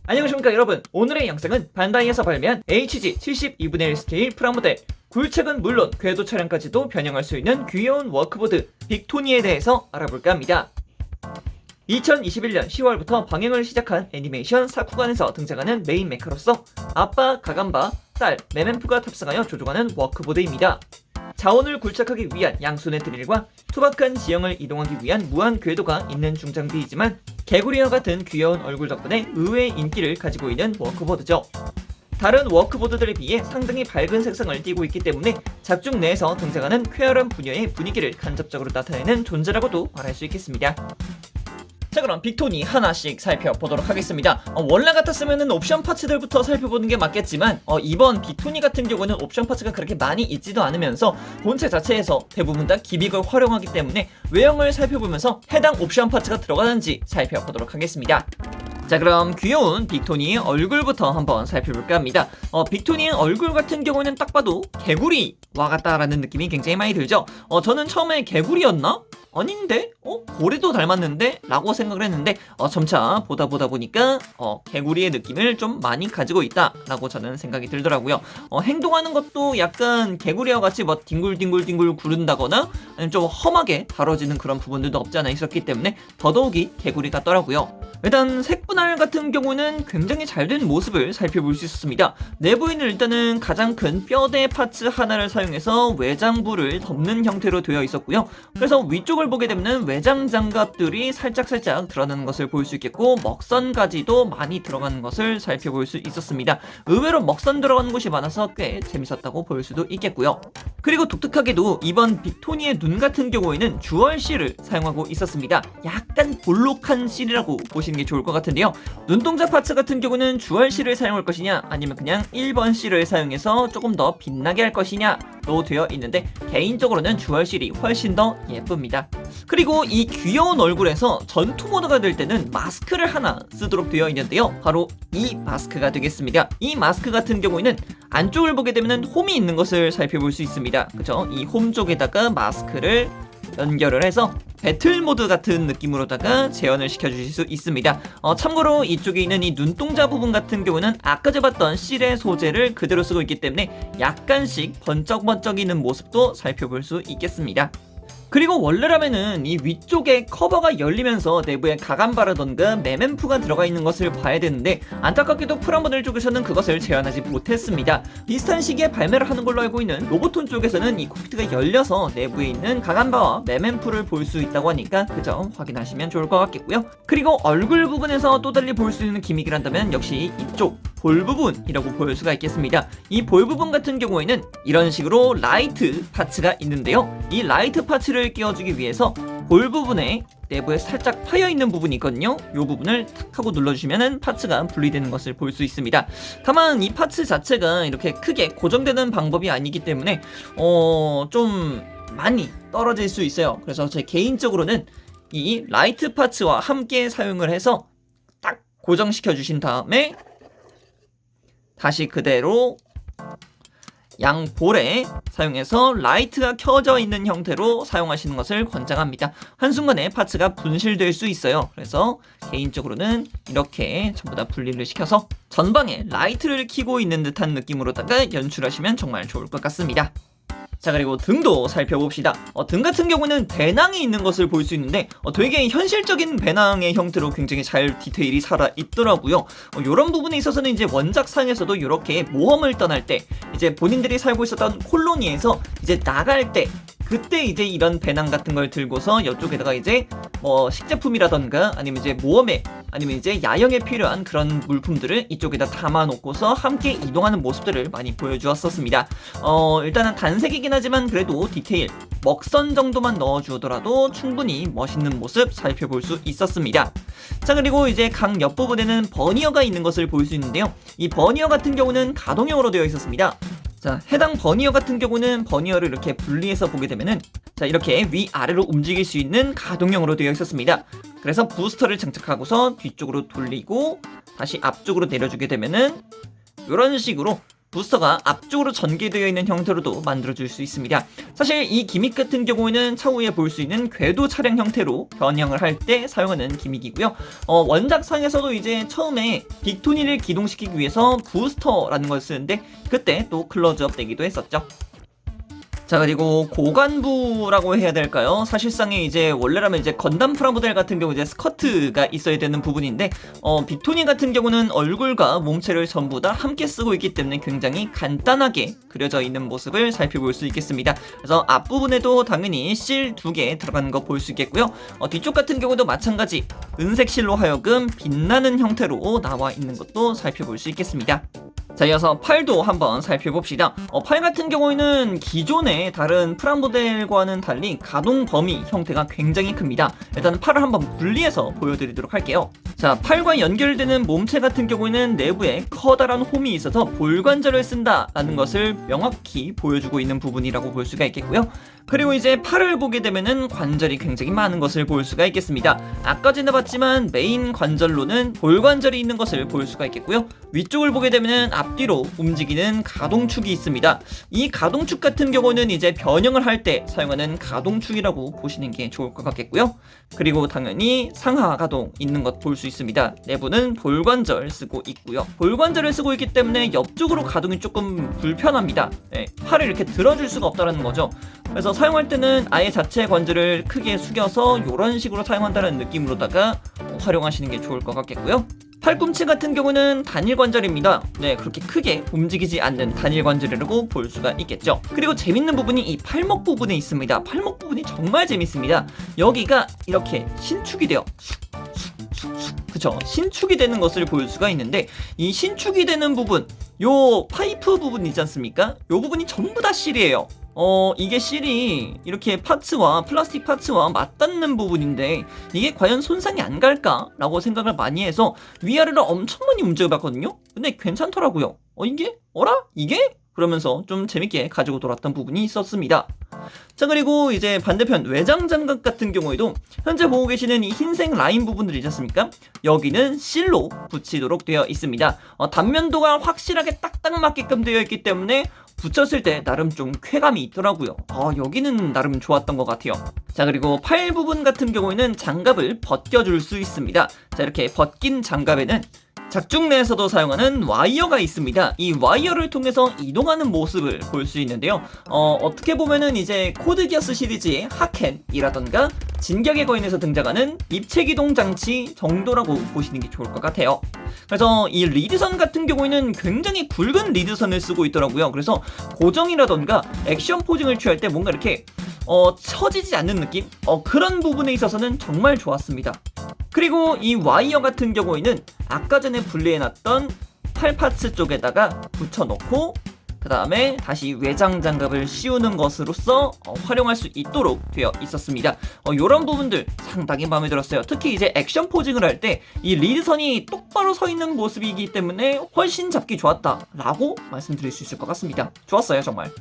안녕하십니까 여러분. 오늘의 영상은 반다이에서 발매한 HG 72분의 1 스케일 프라모델, 굴착은 물론 궤도 차량까지도 변형할 수 있는 귀여운 워크보드 빅토니에 대해서 알아볼까 합니다. 2021년 10월부터 방영을 시작한 애니메이션 사쿠간에서 등장하는 메인 메카로서 아빠 가간바, 딸 메멘프가 탑승하여 조종하는 워크보드입니다. 자원을 굴착하기 위한 양손의 드릴과 투박한 지형을 이동하기 위한 무한 궤도가 있는 중장비이지만 개구리와 같은 귀여운 얼굴 덕분에 의외의 인기를 가지고 있는 워크보드죠. 다른 워크보드들에 비해 상당히 밝은 색상을 띠고 있기 때문에 작중 내에서 등장하는 쾌활한 부녀의 분위기를 간접적으로 나타내는 존재라고도 말할 수 있겠습니다. 자, 그럼 빅토니 하나씩 살펴보도록 하겠습니다. 원래 같았으면 옵션 파츠들부터 살펴보는 게 맞겠지만 이번 빅토니 같은 경우는 옵션 파츠가 그렇게 많이 있지도 않으면서 본체 자체에서 대부분 다 기믹을 활용하기 때문에 외형을 살펴보면서 해당 옵션 파츠가 들어가는지 살펴보도록 하겠습니다. 자, 그럼 귀여운 빅토니의 얼굴부터 한번 살펴볼까 합니다. 빅토니의 얼굴 같은 경우는 딱 봐도 개구리와 같다라는 느낌이 굉장히 많이 들죠. 저는 처음에 개구리였나? 아닌데? 고래도 닮았는데? 라고 생각을 했는데 점차 보다 보니까 개구리의 느낌을 좀 많이 가지고 있다 라고 저는 생각이 들더라고요. 행동하는 것도 약간 개구리와 같이 뭐 뒹굴 구른다거나 좀 험하게 다뤄지는 그런 부분들도 없지 않아 있었기 때문에 더더욱이 개구리 같더라고요. 일단 색분할 같은 경우는 굉장히 잘 된 모습을 살펴볼 수 있었습니다. 내부에는 일단은 가장 큰 뼈대 파츠 하나를 사용해서 외장부를 덮는 형태로 되어 있었고요. 그래서 위쪽을 보게 되면 외장 장갑들이 살짝 드러나는 것을 볼 수 있겠고, 먹선까지도 많이 들어가는 것을 살펴볼 수 있었습니다. 의외로 먹선 들어가는 곳이 많아서 꽤 재밌었다고 볼 수도 있겠고요. 그리고 독특하게도 이번 빅토니의 눈 같은 경우에는 주얼 실을 사용하고 있었습니다. 약간 볼록한 실이라고 보시는 게 좋을 것 같은데요. 눈동자 파츠 같은 경우는 주얼 실을 사용할 것이냐 아니면 그냥 1번 실을 사용해서 조금 더 빛나게 할 것이냐로 되어 있는데, 개인적으로는 주얼 실이 훨씬 더 예쁩니다. 그리고 이 귀여운 얼굴에서 전투 모드가 될 때는 마스크를 하나 쓰도록 되어 있는데요. 바로 이 마스크가 되겠습니다. 이 마스크 같은 경우에는 안쪽을 보게 되면 홈이 있는 것을 살펴볼 수 있습니다. 그쵸? 이 홈 쪽에다가 마스크를 연결을 해서 배틀 모드 같은 느낌으로다가 재현을 시켜주실 수 있습니다. 참고로 이쪽에 있는 이 눈동자 부분 같은 경우는 아까 잡았던 실의 소재를 그대로 쓰고 있기 때문에 약간씩 번쩍번쩍이는 모습도 살펴볼 수 있겠습니다. 그리고 원래라면은 이 위쪽에 커버가 열리면서 내부에 가간바라던가 메멘프가 들어가 있는 것을 봐야 되는데, 안타깝게도 프라모델 쪽에서는 그것을 재현하지 못했습니다. 비슷한 시기에 발매를 하는 걸로 알고 있는 로보톤 쪽에서는 이 콕피트가 열려서 내부에 있는 가간바와 메멘프를 볼 수 있다고 하니까 그 점 확인하시면 좋을 것 같겠고요. 그리고 얼굴 부분에서 또 달리 볼 수 있는 기믹이란다면 역시 이쪽 볼 부분이라고 볼 수가 있겠습니다. 이 볼 부분 같은 경우에는 이런 식으로 라이트 파츠가 있는데요. 이 라이트 파츠를 끼워주기 위해서 볼 부분에 내부에 살짝 파여있는 부분이 있거든요. 이 부분을 탁 하고 눌러주시면 파츠가 분리되는 것을 볼 수 있습니다. 다만 이 파츠 자체가 이렇게 크게 고정되는 방법이 아니기 때문에 좀 많이 떨어질 수 있어요. 그래서 제 개인적으로는 이 라이트 파츠와 함께 사용을 해서 딱 고정시켜 주신 다음에 다시 그대로 양 볼에 사용해서 라이트가 켜져 있는 형태로 사용하시는 것을 권장합니다. 한순간에 파츠가 분실될 수 있어요. 그래서 개인적으로는 이렇게 전부 다 분리를 시켜서 전방에 라이트를 켜고 있는 듯한 느낌으로다가 연출하시면 정말 좋을 것 같습니다. 자, 그리고 등도 살펴봅시다. 등 같은 경우는 배낭이 있는 것을 볼 수 있는데 되게 현실적인 배낭의 형태로 굉장히 잘 디테일이 살아 있더라고요. 이런 부분에 있어서는 이제 원작상에서도 이렇게 모험을 떠날 때 이제 본인들이 살고 있었던 콜로니에서 이제 나갈 때 그때 이제 이런 배낭 같은 걸 들고서 이쪽에다가 이제 뭐 식재품이라던가 아니면 이제 모험에 아니면 이제 야영에 필요한 그런 물품들을 이쪽에다 담아놓고서 함께 이동하는 모습들을 많이 보여주었었습니다. 일단은 단색이긴 하지만 그래도 디테일 먹선 정도만 넣어주더라도 충분히 멋있는 모습 살펴볼 수 있었습니다. 자, 그리고 이제 각 옆부분에는 버니어가 있는 것을 볼 수 있는데요. 이 버니어 같은 경우는 가동형으로 되어 있었습니다. 자, 해당 버니어 같은 경우는 버니어를 이렇게 분리해서 보게 되면은 자, 이렇게 위아래로 움직일 수 있는 가동형으로 되어 있었습니다. 그래서 부스터를 장착하고서 뒤쪽으로 돌리고 다시 앞쪽으로 내려주게 되면은 이런 식으로 부스터가 앞쪽으로 전개되어 있는 형태로도 만들어줄 수 있습니다. 사실 이 기믹 같은 경우에는 차후에 볼 수 있는 궤도 차량 형태로 변형을 할 때 사용하는 기믹이고요. 원작상에서도 이제 처음에 빅토니를 기동시키기 위해서 부스터라는 걸 쓰는데 그때 또 클로즈업 되기도 했었죠. 자, 그리고 고관부라고 해야 될까요? 사실상에 이제 원래라면 이제 건담 프라모델 같은 경우 이제 스커트가 있어야 되는 부분인데 빅토니 같은 경우는 얼굴과 몸체를 전부 다 함께 쓰고 있기 때문에 굉장히 간단하게 그려져 있는 모습을 살펴볼 수 있겠습니다. 그래서 앞부분에도 당연히 실 2개 들어가는 거 볼 수 있겠고요. 뒤쪽 같은 경우도 마찬가지 은색 실로 하여금 빛나는 형태로 나와 있는 것도 살펴볼 수 있겠습니다. 자, 이어서 팔도 한번 살펴봅시다. 팔 같은 경우에는 기존의 다른 프라모델과는 달리 가동 범위 형태가 굉장히 큽니다. 일단 팔을 한번 분리해서 보여드리도록 할게요. 자, 팔과 연결되는 몸체 같은 경우에는 내부에 커다란 홈이 있어서 볼관절을 쓴다라는 것을 명확히 보여주고 있는 부분이라고 볼 수가 있겠고요. 그리고 이제 팔을 보게 되면은 관절이 굉장히 많은 것을 볼 수가 있겠습니다. 아까 전에 봤지만 메인 관절로는 볼관절이 있는 것을 볼 수가 있겠고요. 위쪽을 보게 되면은 앞뒤로 움직이는 가동축이 있습니다. 이 가동축 같은 경우는 이제 변형을 할 때 사용하는 가동축이라고 보시는 게 좋을 것 같겠고요. 그리고 당연히 상하 가동 있는 것 볼 수 있습니다. 내부는 볼관절 쓰고 있고요. 볼관절을 쓰고 있기 때문에 옆쪽으로 가동이 조금 불편합니다. 팔을 이렇게 들어줄 수가 없다는 거죠. 그래서 사용할 때는 아예 자체 관절을 크게 숙여서 이런 식으로 사용한다는 느낌으로다가 활용하시는 게 좋을 것 같겠고요. 팔꿈치 같은 경우는 단일 관절입니다. 네, 그렇게 크게 움직이지 않는 단일 관절이라고 볼 수가 있겠죠. 그리고 재밌는 부분이 이 팔목 부분에 있습니다. 팔목 부분이 정말 재밌습니다. 여기가 이렇게 신축이 돼요. 그쵸? 신축이 되는 것을 볼 수가 있는데 이 신축이 되는 부분, 요 파이프 부분 있지 않습니까? 요 부분이 전부 다 실이에요. 이게 실이 이렇게 파츠와 플라스틱 파츠와 맞닿는 부분인데 이게 과연 손상이 안 갈까라고 생각을 많이 해서 위아래를 엄청 많이 움직여봤거든요. 근데 괜찮더라고요. 이게? 그러면서 좀 재밌게 가지고 돌았던 부분이 있었습니다. 자, 그리고 이제 반대편 외장 장갑 같은 경우에도 현재 보고 계시는 이 흰색 라인 부분들 있지 않습니까? 여기는 실로 붙이도록 되어 있습니다. 단면도가 확실하게 딱딱 맞게끔 되어 있기 때문에 붙였을 때 나름 좀 쾌감이 있더라고요. 여기는 나름 좋았던 것 같아요. 자, 그리고 팔 부분 같은 경우에는 장갑을 벗겨줄 수 있습니다. 자, 이렇게 벗긴 장갑에는 작중 내에서도 사용하는 와이어가 있습니다. 이 와이어를 통해서 이동하는 모습을 볼 수 있는데요. 어떻게 보면은 이제 코드기어스 시리즈의 하켄이라던가 진격의 거인에서 등장하는 입체 기동 장치 정도라고 보시는 게 좋을 것 같아요. 그래서 이 리드선 같은 경우에는 굉장히 굵은 리드선을 쓰고 있더라고요. 그래서 고정이라던가 액션 포징을 취할 때 뭔가 이렇게 처지지 않는 느낌? 그런 부분에 있어서는 정말 좋았습니다. 그리고 이 와이어 같은 경우에는 아까 전에 분리해놨던 팔 파츠 쪽에다가 붙여놓고 그 다음에 다시 외장 장갑을 씌우는 것으로서 활용할 수 있도록 되어 있었습니다. 이런 부분들 상당히 마음에 들었어요. 특히 이제 액션 포징을 할 때 이 리드선이 똑바로 서 있는 모습이기 때문에 훨씬 잡기 좋았다라고 말씀드릴 수 있을 것 같습니다. 좋았어요, 정말.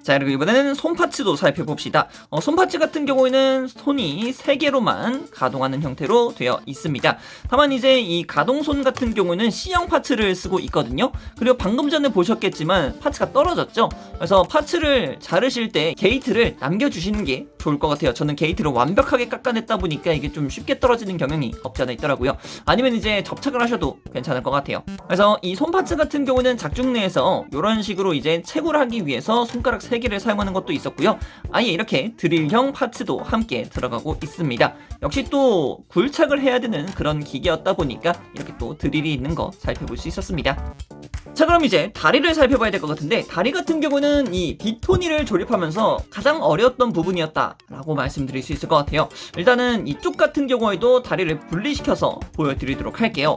자, 그리고 이번에는 손파츠도 살펴봅시다. 손파츠 같은 경우에는 손이 3개로만 가동하는 형태로 되어 있습니다. 다만 이제 이 가동손 같은 경우는 C형 파츠를 쓰고 있거든요. 그리고 방금 전에 보셨겠지만 파츠가 떨어졌죠. 그래서 파츠를 자르실 때 게이트를 남겨주시는 게 좋을 것 같아요. 저는 게이트를 완벽하게 깎아냈다 보니까 이게 좀 쉽게 떨어지는 경향이 없지 않아 있더라고요. 아니면 이제 접착을 하셔도 괜찮을 것 같아요. 그래서 이 손파츠 같은 경우는 작중 내에서 이런 식으로 이제 채굴을 하기 위해서 손가락 3개를 사용하는 것도 있었고요. 아예 이렇게 드릴형 파츠도 함께 들어가고 있습니다. 역시 또 굴착을 해야 되는 그런 기계였다 보니까 이렇게 또 드릴이 있는 거 살펴볼 수 있었습니다. 자, 그럼 이제 다리를 살펴봐야 될 것 같은데 다리 같은 경우는 이 빅토니를 조립하면서 가장 어려웠던 부분이었다라고 말씀드릴 수 있을 것 같아요. 일단은 이쪽 같은 경우에도 다리를 분리시켜서 보여드리도록 할게요.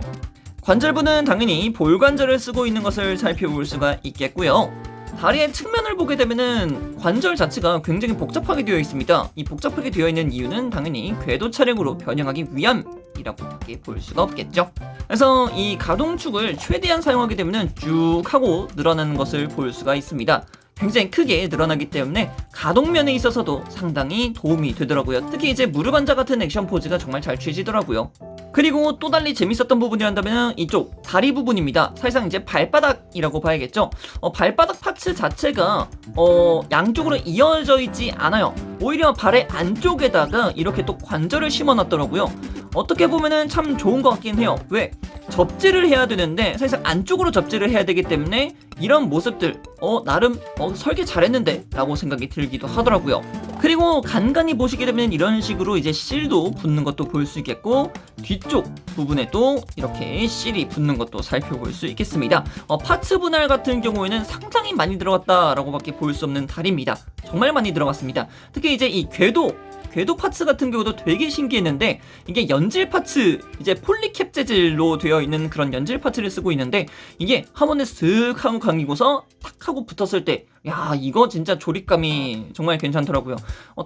관절부는 당연히 볼관절을 쓰고 있는 것을 살펴볼 수가 있겠고요. 다리의 측면을 보게 되면은 관절 자체가 굉장히 복잡하게 되어 있습니다. 이 복잡하게 되어 있는 이유는 당연히 궤도 차량으로 변형하기 위함이라고 볼 수가 없겠죠. 그래서 이 가동축을 최대한 사용하게 되면은 쭉 하고 늘어나는 것을 볼 수가 있습니다. 굉장히 크게 늘어나기 때문에 가동면에 있어서도 상당히 도움이 되더라고요. 특히 이제 무릎 앉아 같은 액션 포즈가 정말 잘 취지더라고요. 그리고 또 달리 재밌었던 부분이란다면 이쪽 다리 부분입니다. 사실상 이제 발바닥이라고 봐야겠죠. 발바닥 파츠 자체가 양쪽으로 이어져 있지 않아요. 오히려 발의 안쪽에다가 이렇게 또 관절을 심어놨더라고요. 어떻게 보면은 참 좋은 것 같긴 해요. 왜? 접지를 해야 되는데 사실상 안쪽으로 접지를 해야 되기 때문에 이런 모습들 나름 설계 잘했는데 라고 생각이 들기도 하더라고요. 그리고 간간히 보시게 되면 이런 식으로 이제 실도 붙는 것도 볼 수 있겠고, 뒤쪽 부분에도 이렇게 실이 붙는 것도 살펴볼 수 있겠습니다. 파츠 분할 같은 경우에는 상당히 많이 들어갔다라고 밖에 볼 수 없는 다리입니다. 정말 많이 들어갔습니다. 특히 이제 이 궤도 파츠 같은 경우도 되게 신기했는데, 이게 연질 파츠, 이제 폴리캡 재질로 되어 있는 그런 연질 파츠를 쓰고 있는데, 이게 한 번에 슥 하고 감기고서 탁 하고 붙었을 때, 야, 이거 진짜 조립감이 정말 괜찮더라고요.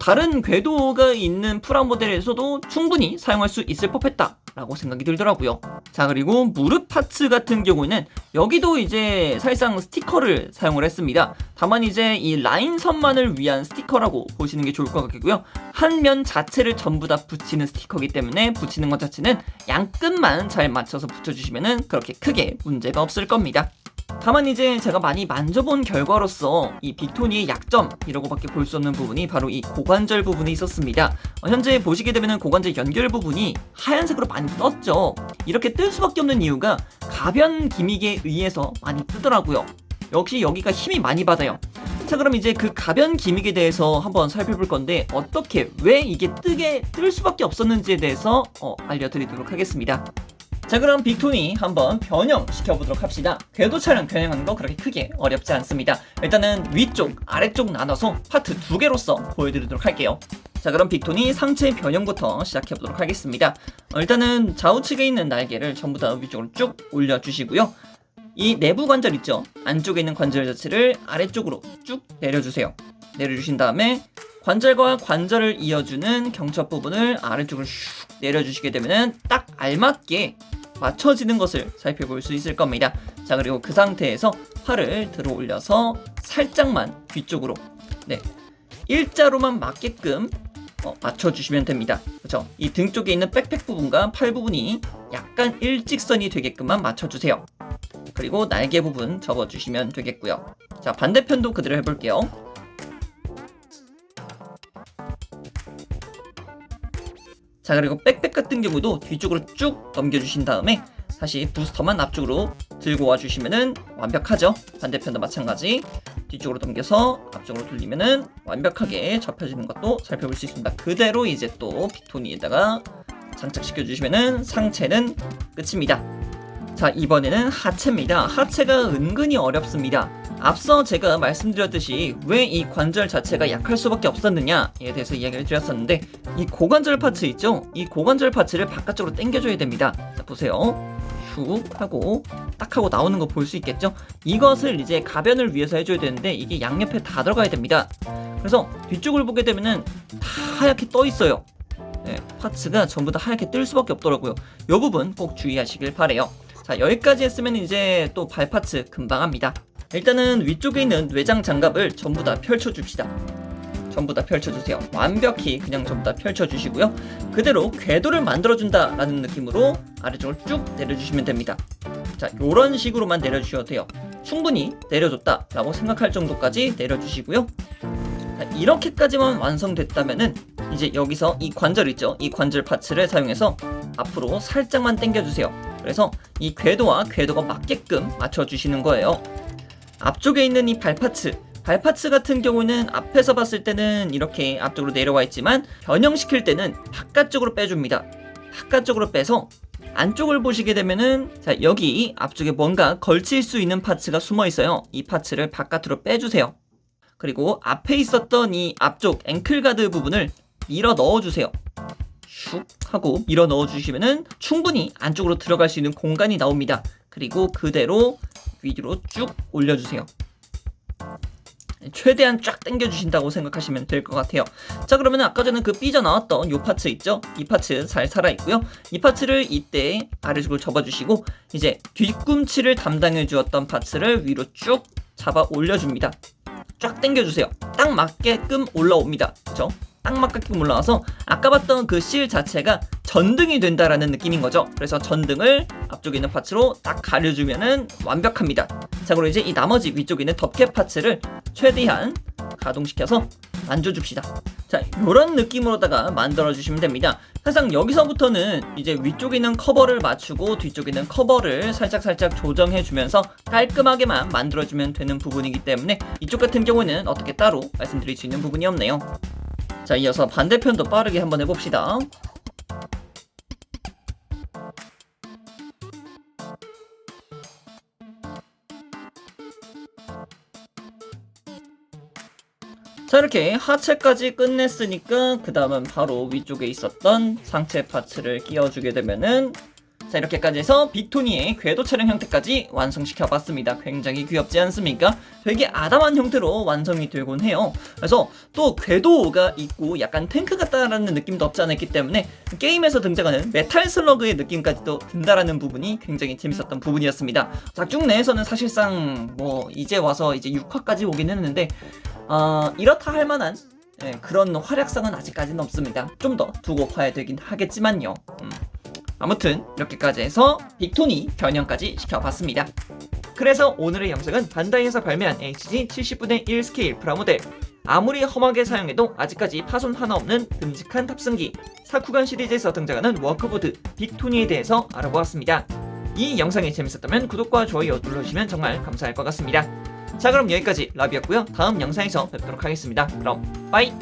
다른 궤도가 있는 프라모델에서도 충분히 사용할 수 있을 법했다 라고 생각이 들더라고요. 자, 그리고 무릎 파츠 같은 경우에는 여기도 이제 사실상 스티커를 사용을 했습니다. 다만 이제 이 라인선만을 위한 스티커라고 보시는 게 좋을 것 같고요. 한 면 자체를 전부 다 붙이는 스티커이기 때문에 붙이는 것 자체는 양끝만 잘 맞춰서 붙여주시면은 그렇게 크게 문제가 없을 겁니다. 다만 이제 제가 많이 만져본 결과로서 이 빅토니의 약점이라고 밖에 볼 수 없는 부분이 바로 이 고관절 부분이 있었습니다. 현재 보시게 되면 고관절 연결 부분이 하얀색으로 많이 떴죠. 이렇게 뜰 수밖에 없는 이유가 가변 기믹에 의해서 많이 뜨더라고요. 역시 여기가 힘이 많이 받아요. 자, 그럼 이제 그 가변 기믹에 대해서 한번 살펴볼 건데, 왜 이게 뜰 수밖에 없었는지에 대해서 알려드리도록 하겠습니다. 자, 그럼 빅토니 한번 변형시켜보도록 합시다. 궤도 차량 변형하는 거 그렇게 크게 어렵지 않습니다. 일단은 위쪽, 아래쪽 나눠서 파트 2개로서 보여드리도록 할게요. 자, 그럼 빅토니 상체 변형부터 시작해보도록 하겠습니다. 일단은 좌우측에 있는 날개를 전부 다 위쪽으로 쭉 올려주시고요. 이 내부 관절 있죠? 안쪽에 있는 관절 자체를 아래쪽으로 쭉 내려주세요. 내려주신 다음에 관절과 관절을 이어주는 경첩 부분을 아래쪽으로 슉 내려주시게 되면 딱 알맞게 맞춰지는 것을 살펴볼 수 있을 겁니다. 자, 그리고 그 상태에서 팔을 들어 올려서 살짝만 뒤쪽으로 일자로만 맞게끔 맞춰주시면 됩니다. 그렇죠? 이 등 쪽에 있는 백팩 부분과 팔 부분이 약간 일직선이 되게끔만 맞춰주세요. 그리고 날개 부분 접어주시면 되겠고요. 자, 반대편도 그대로 해볼게요. 자, 그리고 백팩 같은 경우도 뒤쪽으로 쭉 넘겨주신 다음에 다시 부스터만 앞쪽으로 들고 와주시면은 완벽하죠. 반대편도 마찬가지 뒤쪽으로 넘겨서 앞쪽으로 돌리면은 완벽하게 접혀지는 것도 살펴볼 수 있습니다. 그대로 이제 또 빅토니에다가 장착시켜 주시면은 상체는 끝입니다. 자, 이번에는 하체입니다. 하체가 은근히 어렵습니다. 앞서 제가 말씀드렸듯이 왜 이 관절 자체가 약할 수밖에 없었느냐에 대해서 이야기를 드렸었는데, 이 고관절 파츠 있죠? 이 고관절 파츠를 바깥쪽으로 당겨줘야 됩니다. 자, 보세요. 슉 하고 딱 하고 나오는 거 볼 수 있겠죠? 이것을 이제 가변을 위해서 해줘야 되는데 이게 양옆에 다 들어가야 됩니다. 그래서 뒤쪽을 보게 되면은 다 하얗게 떠 있어요. 파츠가 전부 다 하얗게 뜰 수밖에 없더라고요. 이 부분 꼭 주의하시길 바래요. 자, 여기까지 했으면 이제 또 발 파츠 금방 합니다. 일단은 위쪽에 있는 뇌장 장갑을 전부 다 펼쳐줍시다. 전부 다 펼쳐주세요. 완벽히 그냥 전부 다 펼쳐주시고요. 그대로 궤도를 만들어준다 라는 느낌으로 아래쪽으로 쭉 내려주시면 됩니다. 자, 요런 식으로만 내려주셔도 돼요. 충분히 내려줬다 라고 생각할 정도까지 내려주시고요. 자, 이렇게까지만 완성됐다면은 이제 여기서 이 관절 있죠? 이 관절 파츠를 사용해서 앞으로 살짝만 당겨주세요. 그래서 이 궤도와 궤도가 맞게끔 맞춰주시는 거예요. 앞쪽에 있는 이 발파츠 같은 경우는 앞에서 봤을 때는 이렇게 앞쪽으로 내려와 있지만 변형시킬 때는 바깥쪽으로 빼줍니다. 바깥쪽으로 빼서 안쪽을 보시게 되면은 자, 여기 앞쪽에 뭔가 걸칠 수 있는 파츠가 숨어 있어요. 이 파츠를 바깥으로 빼주세요. 그리고 앞에 있었던 이 앞쪽 앵클가드 부분을 밀어 넣어주세요. 슉 하고 밀어 넣어주시면은 충분히 안쪽으로 들어갈 수 있는 공간이 나옵니다. 그리고 그대로 위로 쭉 올려주세요. 최대한 쫙 당겨주신다고 생각하시면 될 것 같아요. 자, 그러면 아까 전에 그 삐져나왔던 요 파츠 있죠? 이 파츠 잘 살아있고요. 이 파츠를 이때 아래쪽으로 접어주시고 이제 뒤꿈치를 담당해 주었던 파츠를 위로 쭉 잡아 올려줍니다. 쫙 당겨주세요. 딱 맞게끔 올라옵니다. 그쵸? 딱 맞게 올라와서 아까 봤던 그 실 자체가 전등이 된다라는 느낌인 거죠. 그래서 전등을 앞쪽에 있는 파츠로 딱 가려주면은 완벽합니다. 자, 그리고 이제 이 나머지 위쪽에 있는 덮개 파츠를 최대한 가동시켜서 만져줍시다. 자, 요런 느낌으로다가 만들어주시면 됩니다. 항상 여기서부터는 이제 위쪽에 있는 커버를 맞추고 뒤쪽에 있는 커버를 살짝살짝 조정해주면서 깔끔하게만 만들어주면 되는 부분이기 때문에 이쪽 같은 경우는 어떻게 따로 말씀드릴 수 있는 부분이 없네요. 자, 이어서 반대편도 빠르게 한번 해봅시다. 자, 이렇게 하체까지 끝냈으니까 그 다음은 바로 위쪽에 있었던 상체 파츠를 끼워주게 되면은, 자, 이렇게까지 해서 빅토니의 궤도 차량 형태까지 완성시켜 봤습니다. 굉장히 귀엽지 않습니까? 되게 아담한 형태로 완성이 되곤 해요. 그래서 또 궤도가 있고 약간 탱크 같다라는 느낌도 없지 않아 있기 때문에 게임에서 등장하는 메탈 슬러그의 느낌까지도 든다라는 부분이 굉장히 재밌었던 부분이었습니다. 작중 내에서는 사실상 뭐 이제 와서 이제 6화까지 오긴 했는데 이렇다 할 만한 그런 활약상은 아직까지는 없습니다. 좀 더 두고 봐야 되긴 하겠지만요. 아무튼 이렇게까지 해서 빅토니 변형까지 시켜봤습니다. 그래서 오늘의 영상은 반다이에서 발매한 HG 70분의 1 스케일 프라모델, 아무리 험하게 사용해도 아직까지 파손 하나 없는 듬직한 탑승기, 사쿠간 시리즈에서 등장하는 워크보드 빅토니에 대해서 알아보았습니다. 이 영상이 재밌었다면 구독과 좋아요 눌러주시면 정말 감사할 것 같습니다. 자, 그럼 여기까지 라비였고요. 다음 영상에서 뵙도록 하겠습니다. 그럼 빠이!